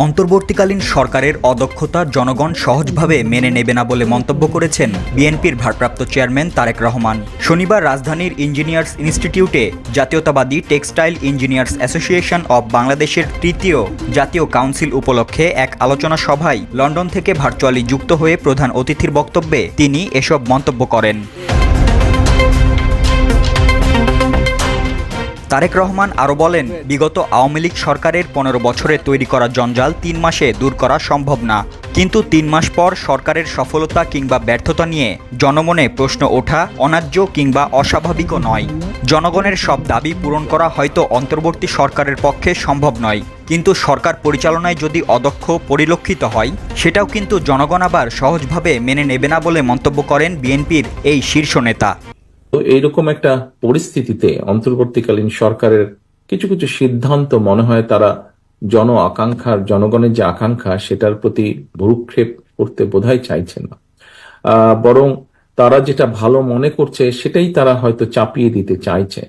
অন্তর্বর্তীকালীন সরকারের অদক্ষতা জনগণ সহজভাবে মেনে নেবে না বলে মন্তব্য করেছেন বিএনপির ভারপ্রাপ্ত চেয়ারম্যান তারেক রহমান। শনিবার রাজধানীর ইঞ্জিনিয়ার্স ইনস্টিটিউটে জাতীয়তাবাদী টেক্সটাইল ইঞ্জিনিয়ার্স অ্যাসোসিয়েশন অব বাংলাদেশের তৃতীয় জাতীয় কাউন্সিল উপলক্ষে এক আলোচনা সভায় লন্ডন থেকে ভার্চুয়ালি যুক্ত হয়ে প্রধান অতিথির বক্তব্যে তিনি এসব মন্তব্য করেন। তারেক রহমান আরও বলেন, বিগত আওয়ামী লীগ সরকারের 15 বছরে তৈরি করা জঞ্জাল 3 মাসে দূর করা সম্ভব না, কিন্তু 3 মাস পর সরকারের সফলতা কিংবা ব্যর্থতা নিয়ে জনমনে প্রশ্ন ওঠা অন্যায্য কিংবা অস্বাভাবিকও নয়। জনগণের সব দাবি পূরণ করা হয়তো অন্তর্বর্তী সরকারের পক্ষে সম্ভব নয়, কিন্তু সরকার পরিচালনায় যদি অদক্ষ পরিলক্ষিত হয় সেটাও কিন্তু জনগণ আবার সহজভাবে মেনে নেবে না বলে মন্তব্য করেন বিএনপির এই শীর্ষ নেতা। তো এইরকম একটা পরিস্থিতিতে অন্তর্বর্তীকালীন সরকারের কিছু কিছু সিদ্ধান্ত মনে হয় তারা জনগণের যে আকাঙ্ক্ষা সেটার প্রতি ভ্রুক্ষেপ করতে বোধহয় চাইছে না, বরং তারা যেটা ভালো মনে করছে সেটাই তারা হয়তো চাপিয়ে দিতে চাইছে।